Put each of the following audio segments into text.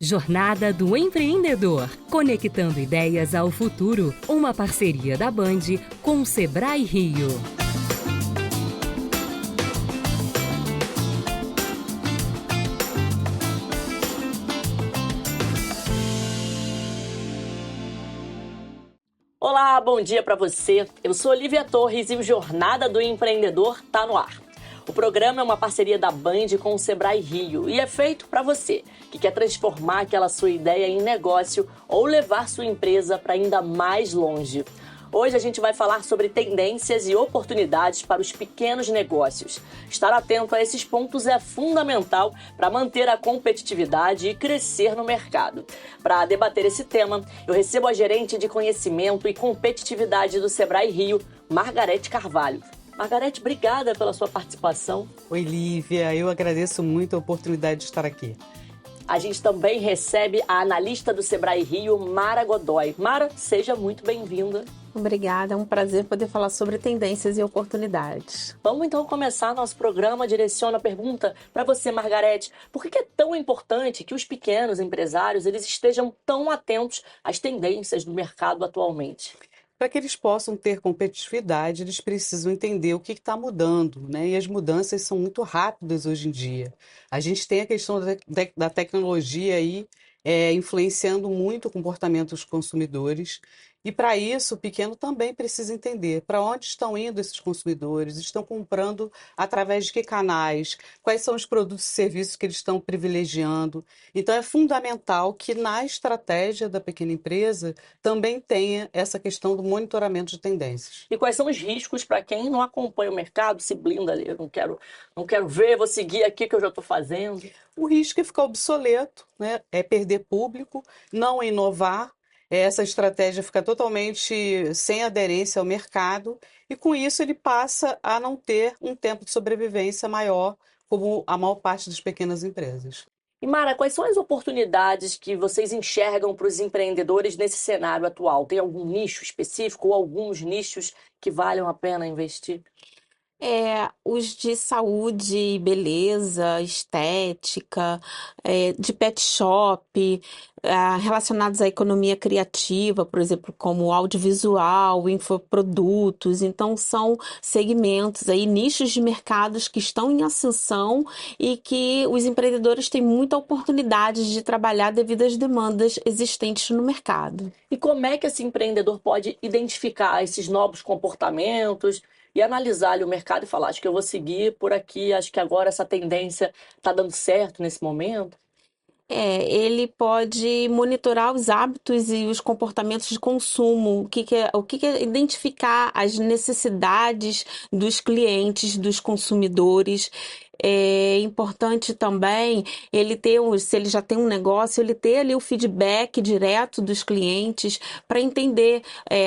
Jornada do Empreendedor, conectando ideias ao futuro. Uma parceria da Band com o Sebrae Rio. Olá, bom dia para você. Eu sou Olivia Torres e o Jornada do Empreendedor tá no ar. O programa é uma parceria da Band com o Sebrae Rio e é feito para você que quer transformar aquela sua ideia em negócio ou levar sua empresa para ainda mais longe. Hoje a gente vai falar sobre tendências e oportunidades para os pequenos negócios. Estar atento a esses pontos é fundamental para manter a competitividade e crescer no mercado. Para debater esse tema, eu recebo a gerente de conhecimento e competitividade do Sebrae Rio, Margarete Carvalho. Margarete, obrigada pela sua participação. Oi, Lívia, eu agradeço muito a oportunidade de estar aqui. A gente também recebe a analista do Sebrae Rio, Mara Godoy. Mara, seja muito bem-vinda. Obrigada, é um prazer poder falar sobre tendências e oportunidades. Vamos então começar nosso programa. Direciona a pergunta para você, Margarete. Por que é tão importante que os pequenos empresários eles estejam tão atentos às tendências do mercado atualmente? Para que eles possam ter competitividade, eles precisam entender o que está mudando, né? E as mudanças são muito rápidas hoje em dia. A gente tem a questão da tecnologia aí influenciando muito o comportamento dos consumidores. E para isso, o pequeno também precisa entender para onde estão indo esses consumidores, estão comprando através de que canais, quais são os produtos e serviços que eles estão privilegiando. Então, é fundamental que na estratégia da pequena empresa também tenha essa questão do monitoramento de tendências. E quais são os riscos para quem não acompanha o mercado, se blinda ali? Eu não quero ver, vou seguir aqui que eu já estou fazendo. O risco é ficar obsoleto, né? É perder público, não inovar. Essa estratégia fica totalmente sem aderência ao mercado e, com isso, ele passa a não ter um tempo de sobrevivência maior, como a maior parte das pequenas empresas. E Mara, quais são as oportunidades que vocês enxergam para os empreendedores nesse cenário atual? Tem algum nicho específico ou alguns nichos que valham a pena investir? Os de saúde, beleza, estética, de pet shop, relacionados à economia criativa, por exemplo, como audiovisual, infoprodutos. Então, são segmentos aí, nichos de mercados que estão em ascensão e que os empreendedores têm muita oportunidade de trabalhar devido às demandas existentes no mercado. E como é que esse empreendedor pode identificar esses novos comportamentos e analisar ali o mercado e falar, acho que eu vou seguir por aqui, acho que agora essa tendência está dando certo nesse momento? Ele pode monitorar os hábitos e os comportamentos de consumo, o que é identificar as necessidades dos clientes, dos consumidores. É importante também ele ter, se ele já tem um negócio, ele ter ali o feedback direto dos clientes para entender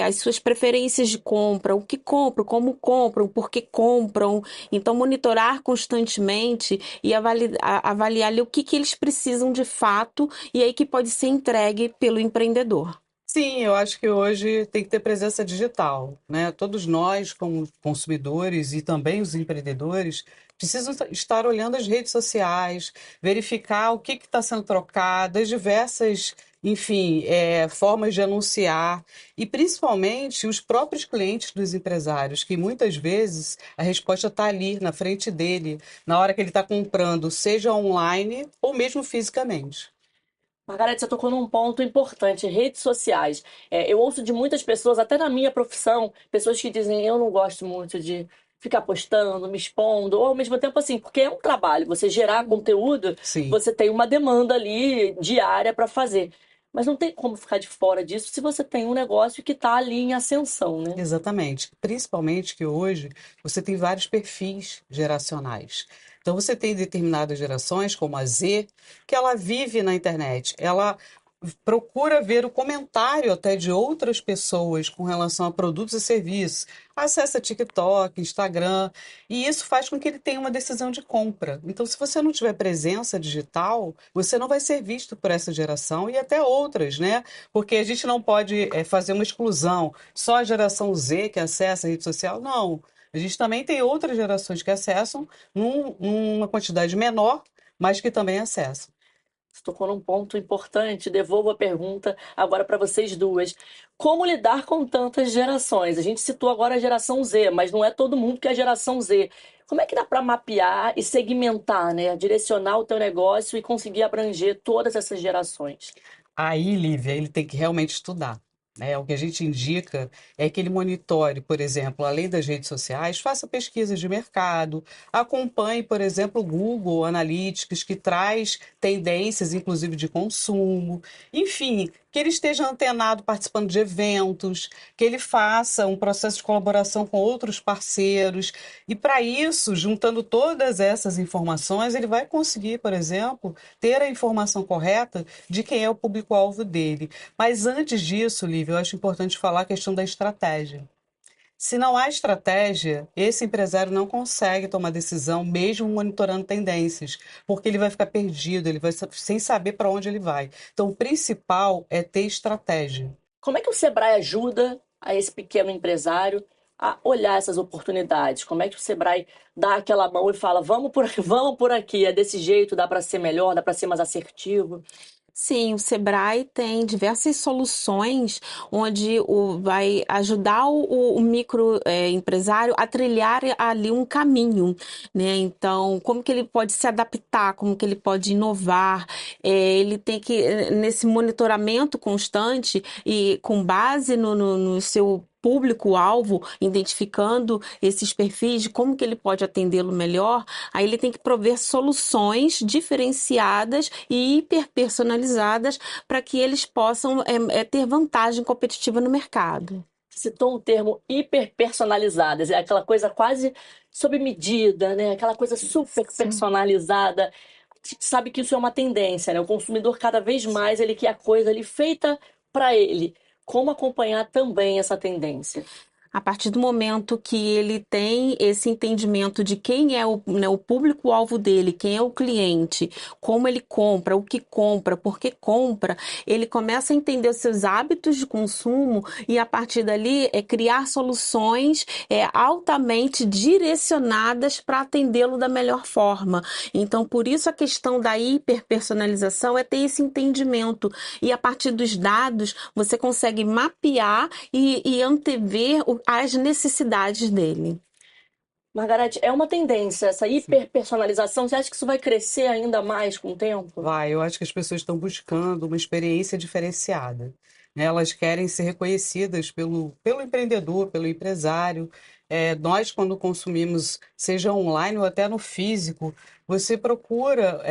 as suas preferências de compra, o que compram, como compram, por que compram. Então, monitorar constantemente e avaliar ali o que eles precisam de fato e aí que pode ser entregue pelo empreendedor. Sim, eu acho que hoje tem que ter presença digital, né? Todos nós, como consumidores e também os empreendedores, precisam estar olhando as redes sociais, verificar o que está sendo trocado, as diversas, enfim, formas de anunciar e principalmente os próprios clientes dos empresários, que muitas vezes a resposta está ali na frente dele, na hora que ele está comprando, seja online ou mesmo fisicamente. Margarete, você tocou num ponto importante, redes sociais. Eu ouço de muitas pessoas, até na minha profissão, pessoas que dizem eu não gosto muito de ficar postando, me expondo, ou ao mesmo tempo assim, porque é um trabalho, você gerar conteúdo, Sim. você tem uma demanda ali diária para fazer. Mas não tem como ficar de fora disso se você tem um negócio que está ali em ascensão, né? Exatamente. Principalmente que hoje você tem vários perfis geracionais. Então você tem determinadas gerações, como a Z, que ela vive na internet. Ela procura ver o comentário até de outras pessoas com relação a produtos e serviços. Acessa TikTok, Instagram, e isso faz com que ele tenha uma decisão de compra. Então, se você não tiver presença digital, você não vai ser visto por essa geração e até outras, né? Porque a gente não pode fazer uma exclusão, só a geração Z que acessa a rede social, não. A gente também tem outras gerações que acessam numa quantidade menor, mas que também acessam. Você tocou num ponto importante. Devolvo a pergunta agora para vocês duas. Como lidar com tantas gerações? A gente citou agora a geração Z, mas não é todo mundo que é a geração Z. Como é que dá para mapear e segmentar, né? Direcionar o teu negócio e conseguir abranger todas essas gerações? Aí, Lívia, ele tem que realmente estudar. Né? O que a gente indica é que ele monitore, por exemplo, além das redes sociais, faça pesquisas de mercado, acompanhe, por exemplo, o Google Analytics, que traz tendências, inclusive, de consumo. Enfim, que ele esteja antenado participando de eventos, que ele faça um processo de colaboração com outros parceiros. E para isso, juntando todas essas informações, ele vai conseguir, por exemplo, ter a informação correta de quem é o público-alvo dele. Mas antes disso, Lívia, eu acho importante falar a questão da estratégia. Se não há estratégia, esse empresário não consegue tomar decisão, mesmo monitorando tendências, porque ele vai ficar perdido, ele vai sem saber para onde ele vai. Então, o principal é ter estratégia. Como é que o Sebrae ajuda a esse pequeno empresário a olhar essas oportunidades? Como é que o Sebrae dá aquela mão e fala, vamos por aqui, é desse jeito, dá para ser melhor, dá para ser mais assertivo? Sim, o Sebrae tem diversas soluções onde vai ajudar o micro empresário a trilhar ali um caminho, né? Então, como que ele pode se adaptar, como que ele pode inovar, ele tem que, nesse monitoramento constante e com base no seu público-alvo, identificando esses perfis, de como que ele pode atendê-lo melhor, aí ele tem que prover soluções diferenciadas e hiperpersonalizadas para que eles possam ter vantagem competitiva no mercado. Citou um termo hiperpersonalizadas, é aquela coisa quase sob medida, né? Aquela coisa super personalizada. A gente sabe que isso é uma tendência, né? O consumidor cada vez mais ele quer a coisa ali feita para ele. Como acompanhar também essa tendência? A partir do momento que ele tem esse entendimento de quem é né, o público-alvo dele, quem é o cliente, como ele compra, o que compra, por que compra, ele começa a entender os seus hábitos de consumo e, a partir dali, criar soluções altamente direcionadas para atendê-lo da melhor forma. Então, por isso a questão da hiperpersonalização é ter esse entendimento. E, a partir dos dados, você consegue mapear e antever as necessidades dele. Margarete, é uma tendência essa hiperpersonalização. Você acha que isso vai crescer ainda mais com o tempo? Eu acho que as pessoas estão buscando uma experiência diferenciada. Né? Elas querem ser reconhecidas pelo empreendedor, pelo empresário. Nós, quando consumimos, seja online ou até no físico, você procura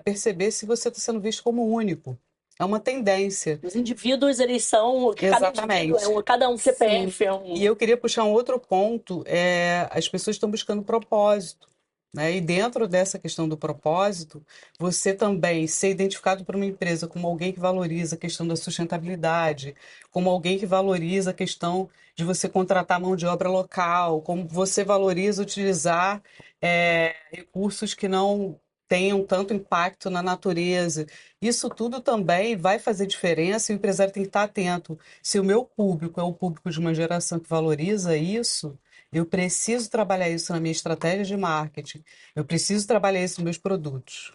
perceber se você está sendo visto como único. É uma tendência. Os indivíduos, eles são, cada indivíduo Exatamente. cada um CPF é E eu queria puxar um outro ponto, as pessoas estão buscando propósito, né? E dentro dessa questão do propósito, você também ser identificado por uma empresa como alguém que valoriza a questão da sustentabilidade, como alguém que valoriza a questão de você contratar mão de obra local, como você valoriza utilizar recursos que não tenham tanto impacto na natureza. Isso tudo também vai fazer diferença e o empresário tem que estar atento. Se o meu público é o público de uma geração que valoriza isso, eu preciso trabalhar isso na minha estratégia de marketing. Eu preciso trabalhar isso nos meus produtos.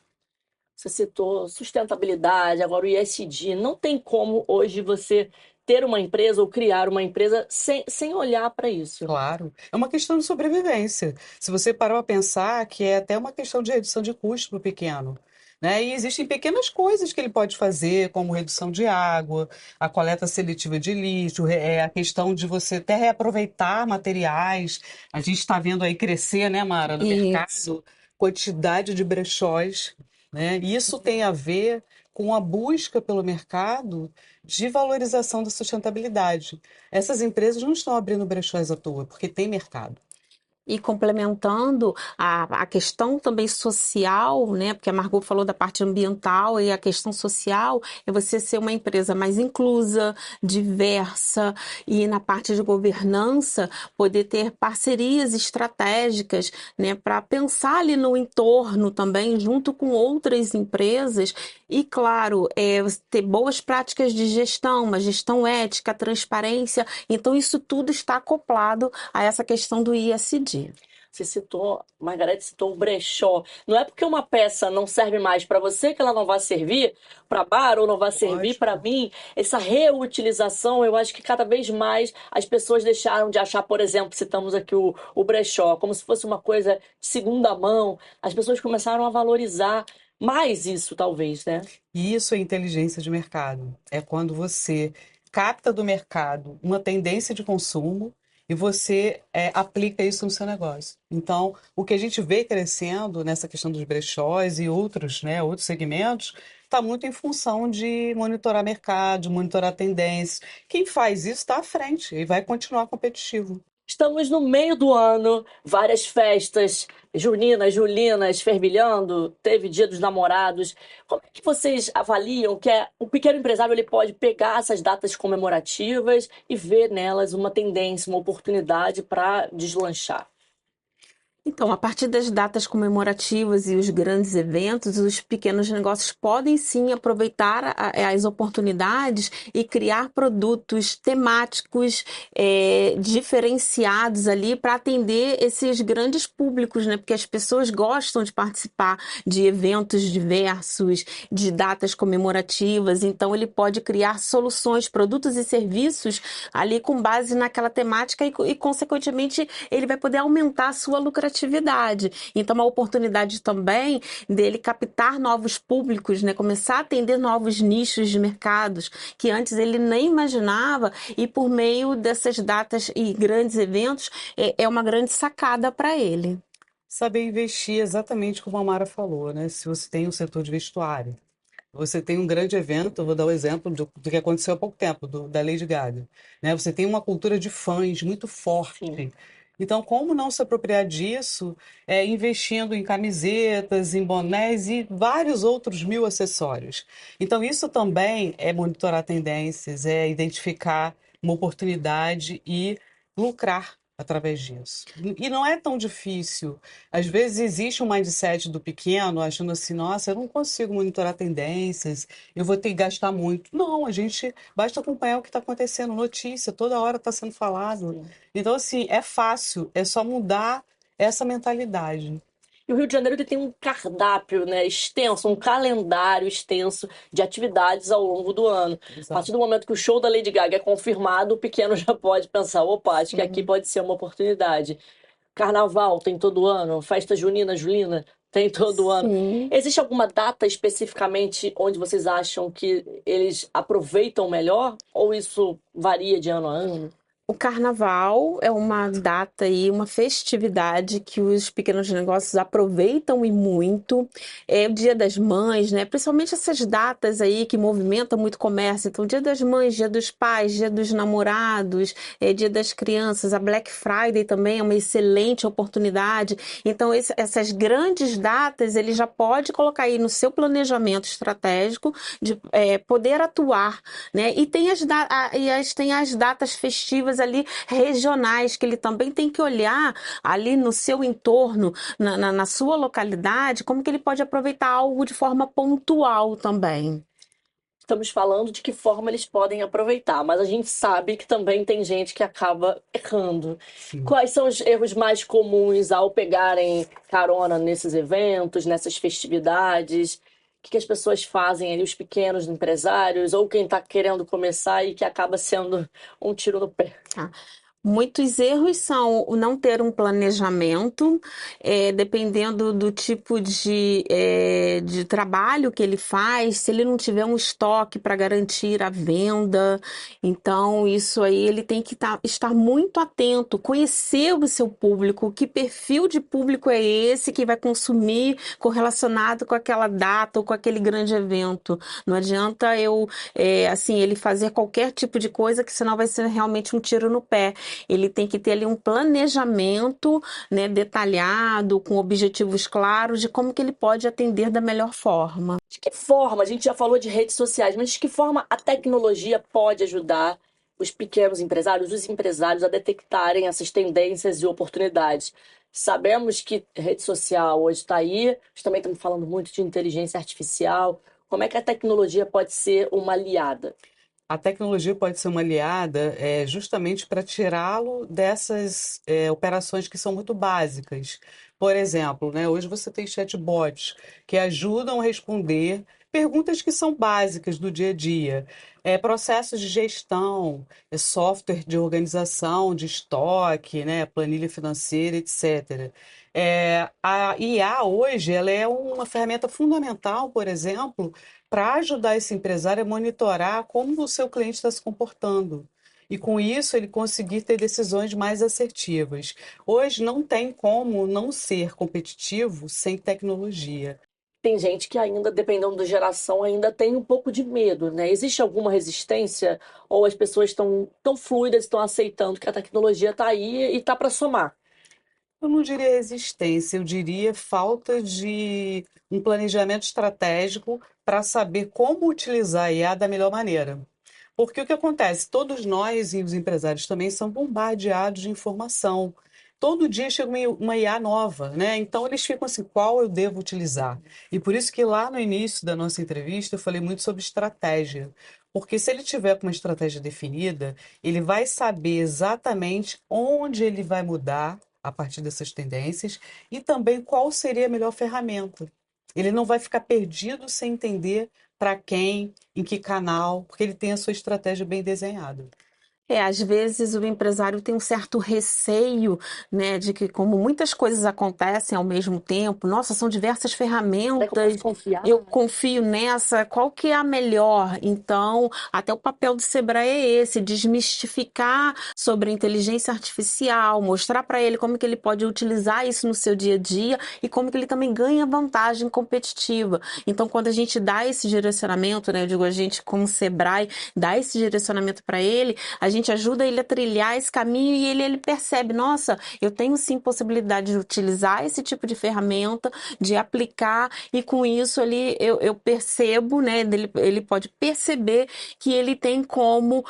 Você citou sustentabilidade, agora o ESG. Não tem como hoje você ter uma empresa ou criar uma empresa sem olhar para isso. Claro, é uma questão de sobrevivência. Se você parou a pensar que é até uma questão de redução de custo para o pequeno. Né? E existem pequenas coisas que ele pode fazer, como redução de água, a coleta seletiva de lixo, a questão de você até reaproveitar materiais. A gente está vendo aí crescer, né, Mara, no mercado, quantidade de brechós. Né? E isso tem a ver com a busca pelo mercado de valorização da sustentabilidade. Essas empresas não estão abrindo brechós à toa, porque tem mercado. E complementando a questão também social, né? Porque a Margot falou da parte ambiental e a questão social é você ser uma empresa mais inclusa, diversa e na parte de governança poder ter parcerias estratégicas, né? Para pensar ali no entorno também junto com outras empresas e, claro, ter boas práticas de gestão, uma gestão ética, transparência. Então, isso tudo está acoplado a essa questão do ISD. Margarete citou o brechó. Não é porque uma peça não serve mais para você que ela não vai servir para bar ou não vai servir para Lógico. mim. Essa reutilização, eu acho que cada vez mais as pessoas deixaram de achar, por exemplo, citamos aqui o brechó, como se fosse uma coisa de segunda mão. As pessoas começaram a valorizar mais isso, talvez, né? E isso é inteligência de mercado. É quando você capta do mercado uma tendência de consumo e você aplica isso no seu negócio. Então, o que a gente vê crescendo nessa questão dos brechós e outros, né, outros segmentos, está muito em função de monitorar mercado, de monitorar tendências. Quem faz isso está à frente e vai continuar competitivo. Estamos no meio do ano, várias festas juninas, julinas, fervilhando, teve Dia dos Namorados. Como é que vocês avaliam que o pequeno empresário ele pode pegar essas datas comemorativas e ver nelas uma tendência, uma oportunidade para deslanchar? Então, a partir das datas comemorativas e os grandes eventos, os pequenos negócios podem sim aproveitar as oportunidades e criar produtos temáticos diferenciados ali para atender esses grandes públicos, né? Porque as pessoas gostam de participar de eventos diversos, de datas comemorativas, então ele pode criar soluções, produtos e serviços ali com base naquela temática e consequentemente, ele vai poder aumentar a sua lucratividade. Então, uma oportunidade também dele captar novos públicos, né? Começar a atender novos nichos de mercados que antes ele nem imaginava e por meio dessas datas e grandes eventos é uma grande sacada para ele. Saber investir exatamente como a Mara falou, né? Se você tem um setor de vestuário, você tem um grande evento, eu vou dar o exemplo do que aconteceu há pouco tempo, da Lady Gaga, né? Você tem uma cultura de fãs muito Sim. forte. Então, como não se apropriar disso, investindo em camisetas, em bonés e vários outros mil acessórios. Então, isso também é monitorar tendências, é identificar uma oportunidade e lucrar através disso. E não é tão difícil. Às vezes existe um mindset do pequeno achando assim, nossa, eu não consigo monitorar tendências, eu vou ter que gastar muito. Não, a gente basta acompanhar o que está acontecendo, notícia, toda hora está sendo falado. Então, assim, é fácil, é só mudar essa mentalidade. E o Rio de Janeiro ele tem um cardápio, né, extenso, um calendário extenso de atividades ao longo do ano. A partir do momento que o show da Lady Gaga é confirmado, o pequeno já pode pensar, opa, acho que aqui pode ser uma oportunidade. Carnaval tem todo ano, festa junina, julina tem todo ano. Sim. Existe alguma data especificamente onde vocês acham que eles aproveitam melhor? Ou isso varia de ano a ano? O carnaval é uma data e uma festividade que os pequenos negócios aproveitam e muito. É o Dia das Mães, né? Principalmente essas datas aí que movimentam muito comércio. Então, Dia das Mães, Dia dos Pais, Dia dos Namorados, Dia das Crianças. A Black Friday também é uma excelente oportunidade. Então, essas grandes datas, ele já pode colocar aí no seu planejamento estratégico de poder atuar, né? E tem tem as datas festivas ali regionais, que ele também tem que olhar ali no seu entorno, na sua localidade, como que ele pode aproveitar algo de forma pontual também. Estamos falando de que forma eles podem aproveitar, mas a gente sabe que também tem gente que acaba errando. Sim. Quais são os erros mais comuns ao pegarem carona nesses eventos, nessas festividades? O que as pessoas fazem ali, os pequenos empresários, ou quem está querendo começar e que acaba sendo um tiro no pé? Tá? Muitos erros são o não ter um planejamento, dependendo do tipo de trabalho que ele faz, se ele não tiver um estoque para garantir a venda. Então, isso aí ele tem que estar muito atento, conhecer o seu público, que perfil de público é esse que vai consumir correlacionado com aquela data ou com aquele grande evento. Não adianta ele fazer qualquer tipo de coisa, que senão vai ser realmente um tiro no pé. Ele tem que ter ali um planejamento, né, detalhado, com objetivos claros de como que ele pode atender da melhor forma. De que forma, a gente já falou de redes sociais, mas de que forma a tecnologia pode ajudar os pequenos empresários, os empresários a detectarem essas tendências e oportunidades? Sabemos que rede social hoje está aí, nós também estamos falando muito de inteligência artificial. Como é que a tecnologia pode ser uma aliada? A tecnologia pode ser uma aliada justamente para tirá-lo dessas operações que são muito básicas. Por exemplo, né, hoje você tem chatbots que ajudam a responder perguntas que são básicas do dia a dia. Processos de gestão, software de organização, de estoque, né, planilha financeira, etc. A IA hoje ela é uma ferramenta fundamental, por exemplo, para ajudar esse empresário a monitorar como o seu cliente está se comportando. E com isso ele conseguir ter decisões mais assertivas. Hoje não tem como não ser competitivo sem tecnologia. Tem gente que ainda, dependendo da geração, ainda tem um pouco de medo, né? Existe alguma resistência ou as pessoas estão tão fluidas, estão aceitando que a tecnologia está aí e está para somar? Eu não diria resistência, eu diria falta de um planejamento estratégico para saber como utilizar a IA da melhor maneira. Porque o que acontece? Todos nós e os empresários também são bombardeados de informação. Todo dia chega uma IA nova, né? Então eles ficam assim, qual eu devo utilizar? E por isso que lá no início da nossa entrevista eu falei muito sobre estratégia. Porque se ele tiver com uma estratégia definida, ele vai saber exatamente onde ele vai mudar a partir dessas tendências e também qual seria a melhor ferramenta. Ele não vai ficar perdido sem entender para quem, em que canal, porque ele tem a sua estratégia bem desenhada. Às vezes o empresário tem um certo receio, né, de que como muitas coisas acontecem ao mesmo tempo, nossa, são diversas Será que eu posso ferramentas, confiar? eu confio nessa, qual que é a melhor? Então, até o papel do Sebrae é esse, desmistificar sobre a inteligência artificial, mostrar para ele como que ele pode utilizar isso no seu dia a dia e como que ele também ganha vantagem competitiva. Então, quando a gente dá esse direcionamento, né, eu digo, a gente como Sebrae dá esse direcionamento para ele, a gente ajuda ele a trilhar esse caminho e ele percebe, nossa, eu tenho sim possibilidade de utilizar esse tipo de ferramenta, de aplicar, e com isso eu percebo, né, ele pode perceber que ele tem como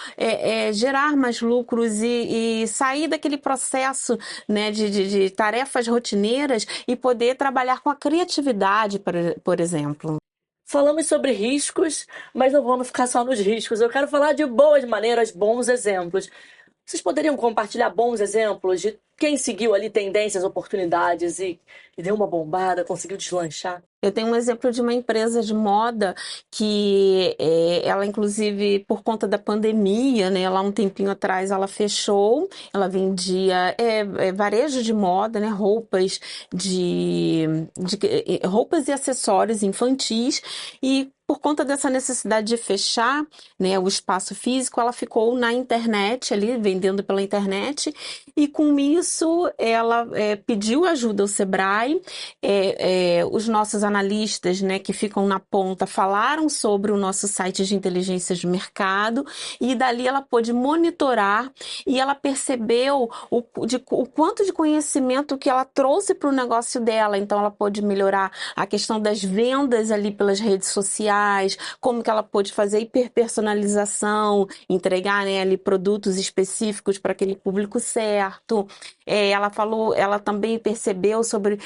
gerar mais lucros e sair daquele processo, né, de tarefas rotineiras e poder trabalhar com a criatividade, por exemplo. Falamos sobre riscos, mas não vamos ficar só nos riscos. Eu quero falar de boas maneiras, bons exemplos. Vocês poderiam compartilhar bons exemplos de quem seguiu ali tendências, oportunidades e deu uma bombada, conseguiu deslanchar? Eu tenho um exemplo de uma empresa de moda que ela, inclusive, por conta da pandemia, né, lá um tempinho atrás, ela fechou. Ela vendia varejo de moda, né, roupas e acessórios infantis e por conta dessa necessidade de fechar, né, o espaço físico, ela ficou na internet ali, vendendo pela internet, e com isso ela pediu ajuda ao Sebrae. Os nossos analistas, né, que ficam na ponta, falaram sobre o nosso site de inteligência de mercado e dali ela pôde monitorar e ela percebeu o quanto de conhecimento que ela trouxe para o negócio dela. Então ela pôde melhorar a questão das vendas ali pelas redes sociais, como que ela pôde fazer hiperpersonalização, entregar, né, ali produtos específicos para aquele público certo. Ela também percebeu sobre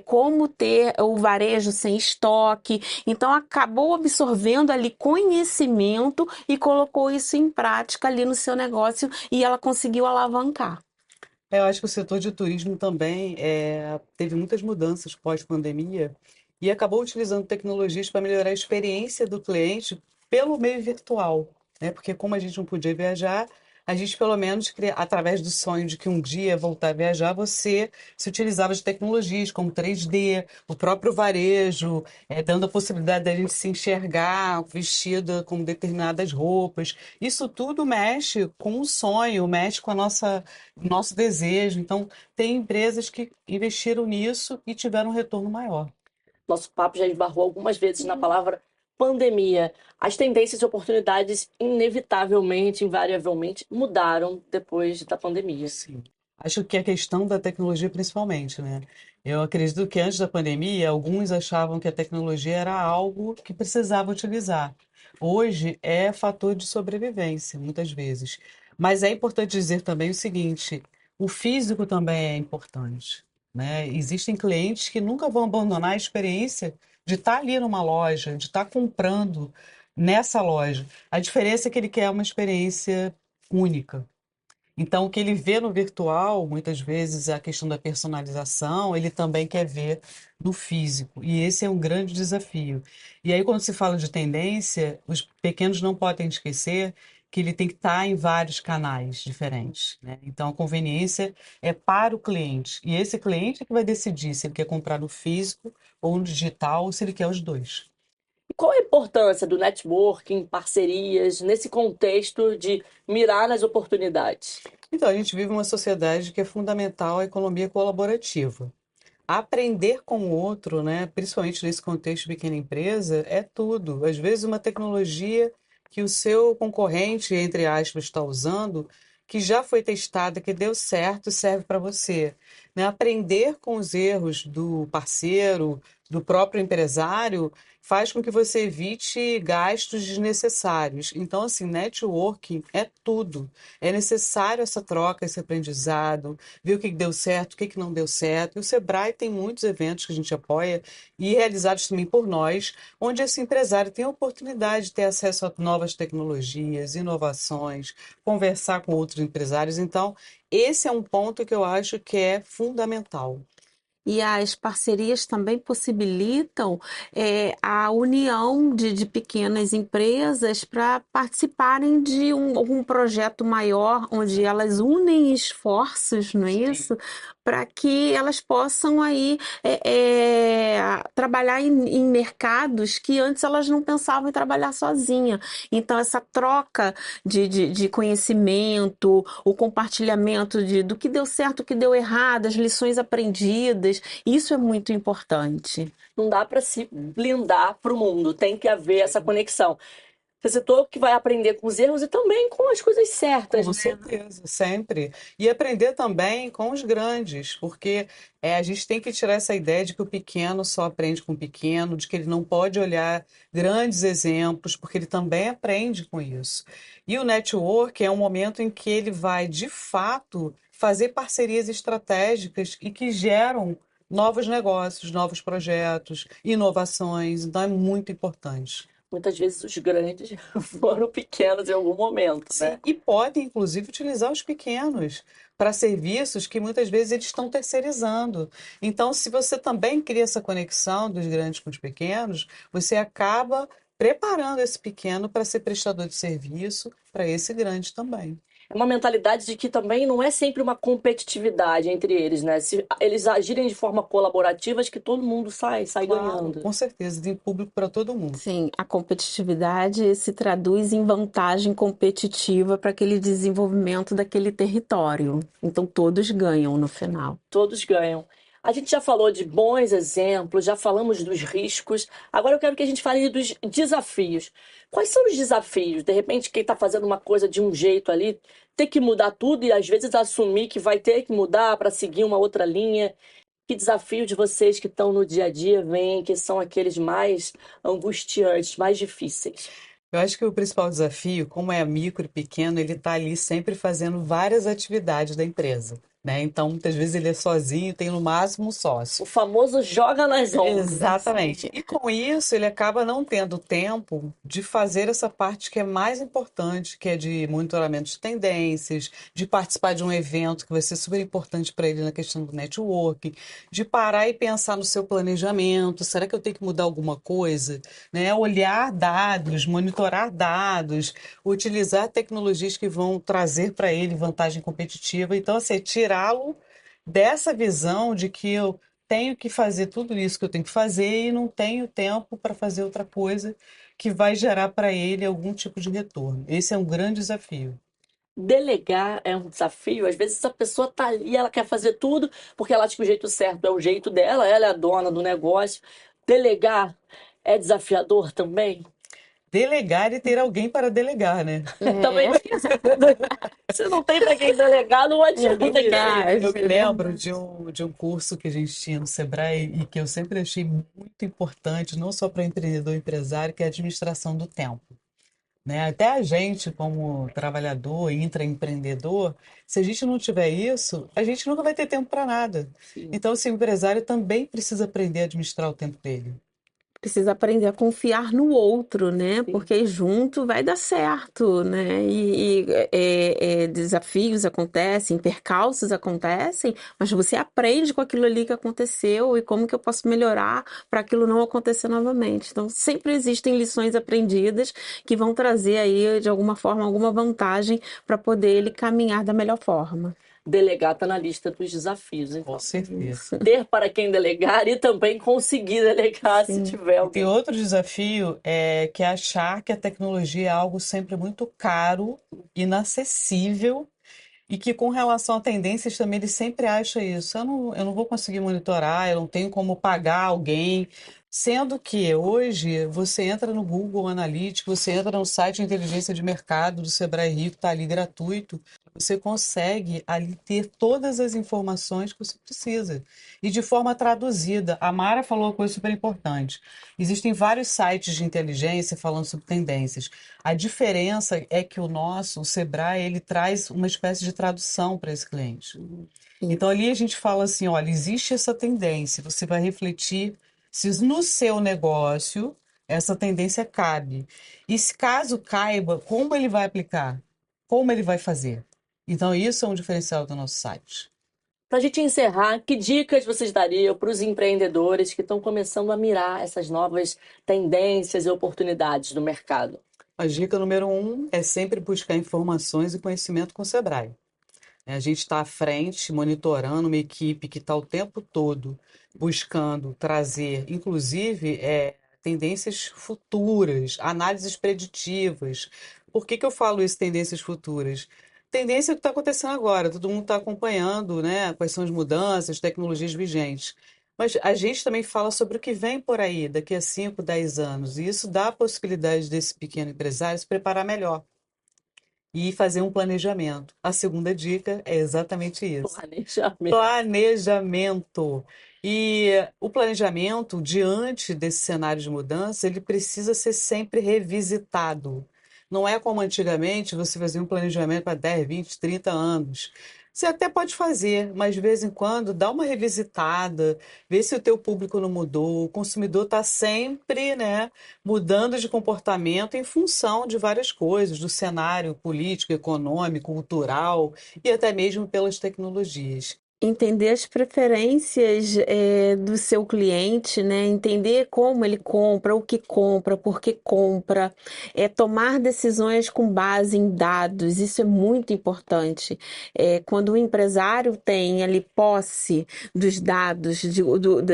como ter o varejo sem estoque. Então, acabou absorvendo ali conhecimento e colocou isso em prática ali no seu negócio e ela conseguiu alavancar. Eu acho que o setor de turismo também teve muitas mudanças pós-pandemia e acabou utilizando tecnologias para melhorar a experiência do cliente pelo meio virtual, né? Porque como a gente não podia viajar, a gente pelo menos, através do sonho de que um dia voltar a viajar, você se utilizava de tecnologias como 3D, o próprio varejo, dando a possibilidade da gente se enxergar vestida com determinadas roupas. Isso tudo mexe com o sonho, mexe com nosso desejo. Então, tem empresas que investiram nisso e tiveram um retorno maior. Nosso papo já esbarrou algumas vezes na palavra pandemia. As tendências e oportunidades, inevitavelmente, invariavelmente, mudaram depois da pandemia. Sim. Acho que a questão da tecnologia, principalmente, né? Eu acredito que antes da pandemia, alguns achavam que a tecnologia era algo que precisava utilizar. Hoje é fator de sobrevivência, muitas vezes. Mas é importante dizer também o seguinte: o físico também é importante, né? Existem clientes que nunca vão abandonar a experiência de estar ali numa loja, de estar comprando. nessa loja. A diferença é que ele quer uma experiência única. Então, o que ele vê no virtual, muitas vezes, a questão da personalização, ele também quer ver no físico. E esse é um grande desafio. E aí, quando se fala de tendência, os pequenos não podem esquecer que ele tem que estar em vários canais diferentes, né? Então, a conveniência é para o cliente. E esse cliente é que vai decidir se ele quer comprar no físico ou no digital, ou se ele quer os dois. E qual a importância do networking, parcerias, nesse contexto de mirar nas oportunidades? Então, a gente vive uma sociedade que é fundamental a economia colaborativa. Aprender com o outro, né, principalmente nesse contexto de pequena empresa, é tudo. Às vezes, uma tecnologia que o seu concorrente, entre aspas, está usando, que já foi testada, que deu certo, serve para você. Né? Aprender com os erros do parceiro, do próprio empresário, faz com que você evite gastos desnecessários. Então, assim, networking é tudo. É necessário essa troca, esse aprendizado, ver o que deu certo, o que não deu certo. E o Sebrae tem muitos eventos que a gente apoia e realizados também por nós, onde esse empresário tem a oportunidade de ter acesso a novas tecnologias, inovações, conversar com outros empresários. Então, esse é um ponto que eu acho que é fundamental. E as parcerias também possibilitam a união de pequenas empresas para participarem de algum projeto maior, onde elas unem esforços, não é isso? Para que elas possam aí trabalhar em mercados que antes elas não pensavam em trabalhar sozinha. Então, essa troca de conhecimento, o compartilhamento do que deu certo, o que deu errado, as lições aprendidas, isso é muito importante. Não dá para se blindar para o mundo, tem que haver essa conexão. Você citou que vai aprender com os erros e também com as coisas certas, Com né? certeza, sempre. E aprender também com os grandes, porque a gente tem que tirar essa ideia de que o pequeno só aprende com o pequeno, de que ele não pode olhar grandes exemplos, porque ele também aprende com isso. E o network é um momento em que ele vai, de fato, fazer parcerias estratégicas e que geram novos negócios, novos projetos, inovações. Então, é muito importante. Muitas vezes os grandes foram pequenos em algum momento, né? Sim, e podem, inclusive, utilizar os pequenos para serviços que muitas vezes eles estão terceirizando. Então, se você também cria essa conexão dos grandes com os pequenos, você acaba preparando esse pequeno para ser prestador de serviço para esse grande também. É uma mentalidade de que também não é sempre uma competitividade entre eles, né? Se eles agirem de forma colaborativa, acho que todo mundo sai Claro, ganhando. com certeza, tem público para todo mundo. Sim, a competitividade se traduz em vantagem competitiva para aquele desenvolvimento daquele território. Então, todos ganham no final. Todos ganham. A gente já falou de bons exemplos, já falamos dos riscos. Agora eu quero que a gente fale dos desafios. Quais são os desafios? De repente, quem está fazendo uma coisa de um jeito ali, ter que mudar tudo e às vezes assumir que vai ter que mudar para seguir uma outra linha. Que desafio de vocês que estão no dia a dia vêm, que são aqueles mais angustiantes, mais difíceis? Eu acho que o principal desafio, como é micro e pequeno, ele está ali sempre fazendo várias atividades da empresa, né? Então, muitas vezes ele é sozinho, tem no máximo um sócio. O famoso joga nas ondas. Exatamente. E com isso, ele acaba não tendo tempo de fazer essa parte que é mais importante, que é de monitoramento de tendências, de participar de um evento que vai ser super importante para ele na questão do networking, de parar e pensar no seu planejamento. Será que eu tenho que mudar alguma coisa? Né? Olhar dados, monitorar dados, utilizar tecnologias que vão trazer para ele vantagem competitiva. Então, assim, tirá-lo dessa visão de que eu tenho que fazer tudo isso que eu tenho que fazer e não tenho tempo para fazer outra coisa que vai gerar para ele algum tipo de retorno. Esse é um grande desafio. Delegar é um desafio. Às vezes a pessoa tá ali, ela quer fazer tudo, porque ela acha que o jeito certo é o jeito dela, ela é a dona do negócio. Delegar é desafiador também? Delegar e ter alguém para delegar, né? Também tem isso. Se não tem para quem delegar, não adianta. verdade. Eu me lembro de um curso que a gente tinha no Sebrae e que eu sempre achei muito importante, não só para empreendedor e empresário, que é a administração do tempo. Né? Até a gente, como trabalhador e intraempreendedor, se a gente não tiver isso, a gente nunca vai ter tempo para nada. Sim. Então, assim, o empresário também precisa aprender a administrar o tempo dele. precisa aprender a confiar no outro, né? Sim. Porque junto vai dar certo, né? Desafios acontecem, percalços acontecem, mas você aprende com aquilo ali que aconteceu e como que eu posso melhorar para aquilo não acontecer novamente. Então, sempre existem lições aprendidas que vão trazer aí, de alguma forma, alguma vantagem para poder ele caminhar da melhor forma. Delegar está na lista dos desafios, então. Com certeza. Ter para quem delegar e também conseguir delegar se tiver E alguém. tem outro desafio que é achar que a tecnologia é algo sempre muito caro, inacessível, e que com relação a tendências também ele sempre acha isso. Eu não vou conseguir monitorar, eu não tenho como pagar alguém. Sendo que hoje você entra no Google Analytics, você entra no site de inteligência de mercado do Sebrae Rio, que está ali gratuito, você consegue ali ter todas as informações que você precisa. E de forma traduzida. A Mara falou uma coisa super importante. Existem vários sites de inteligência falando sobre tendências. A diferença é que o Sebrae, ele traz uma espécie de tradução para esse cliente. Então ali a gente fala assim, olha, existe essa tendência, você vai refletir se no seu negócio essa tendência cabe. E se caso caiba, como ele vai aplicar? Como ele vai fazer? Então isso é um diferencial do nosso site. Para a gente encerrar, que dicas vocês dariam para os empreendedores que estão começando a mirar essas novas tendências e oportunidades do mercado? A dica número 1 é sempre buscar informações e conhecimento com o Sebrae. A gente está à frente, monitorando uma equipe que está o tempo todo buscando trazer, inclusive, tendências futuras, análises preditivas. Por que eu falo isso, tendências futuras? Tendência é o que está acontecendo agora, todo mundo está acompanhando, né? Quais são as mudanças, tecnologias vigentes. Mas a gente também fala sobre o que vem por aí daqui a 5, 10 anos. E isso dá a possibilidade desse pequeno empresário se preparar melhor e fazer um planejamento. A segunda dica é exatamente isso. Planejamento. Planejamento. E o planejamento, diante desse cenário de mudança, ele precisa ser sempre revisitado. Não é como antigamente você fazia um planejamento para 10, 20, 30 anos. Você até pode fazer, mas de vez em quando dá uma revisitada, vê se o teu público não mudou. O consumidor está sempre, né, mudando de comportamento em função de várias coisas, do cenário político, econômico, cultural e até mesmo pelas tecnologias. Entender as preferências do seu cliente, né? Entender como ele compra, o que compra, por que compra, tomar decisões com base em dados, isso é muito importante. Quando o empresário tem ali posse dos dados,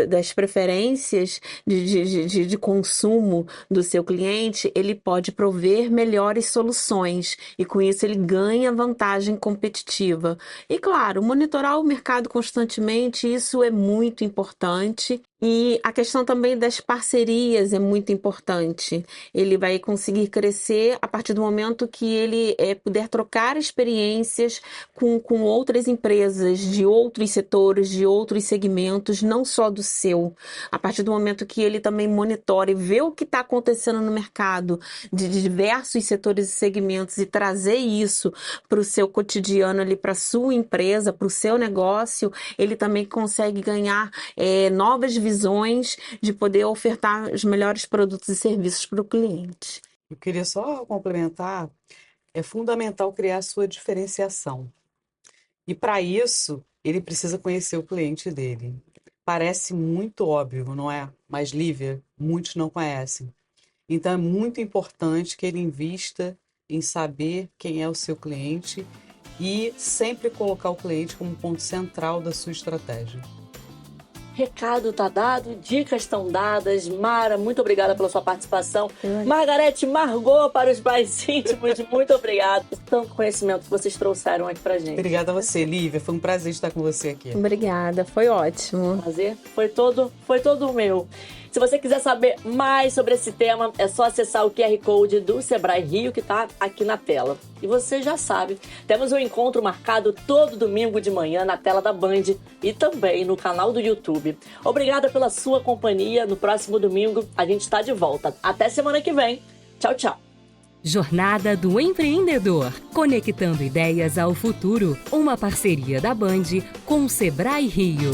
das preferências de consumo do seu cliente, ele pode prover melhores soluções e com isso ele ganha vantagem competitiva. E claro, monitorar o mercado constantemente, isso é muito importante. E a questão também das parcerias é muito importante. Ele vai conseguir crescer a partir do momento que ele puder trocar experiências com outras empresas de outros setores, de outros segmentos, não só do seu. A partir do momento que ele também monitore, vê o que está acontecendo no mercado de diversos setores e segmentos e trazer isso para o seu cotidiano ali, para a sua empresa, para o seu negócio, ele também consegue ganhar novas visões de poder ofertar os melhores produtos e serviços para o cliente. Eu queria só complementar, é fundamental criar a sua diferenciação. E para isso, ele precisa conhecer o cliente dele. Parece muito óbvio, não é? Mas, Lívia, muitos não conhecem. Então, é muito importante que ele invista em saber quem é o seu cliente e sempre colocar o cliente como ponto central da sua estratégia. Recado tá dado, dicas estão dadas. Mara, muito obrigada pela sua participação. Margarete, Margot, para os mais íntimos, muito obrigada por tanto conhecimento que vocês trouxeram aqui pra gente. Obrigada a você, Lívia. Foi um prazer estar com você aqui. Obrigada, foi ótimo. Prazer foi todo meu. Se você quiser saber mais sobre esse tema, é só acessar o QR Code do Sebrae Rio, que está aqui na tela. E você já sabe, temos um encontro marcado todo domingo de manhã na tela da Band e também no canal do YouTube. Obrigada pela sua companhia. No próximo domingo, a gente está de volta. Até semana que vem. Tchau, tchau. Jornada do Empreendedor, conectando ideias ao futuro. Uma parceria da Band com o Sebrae Rio.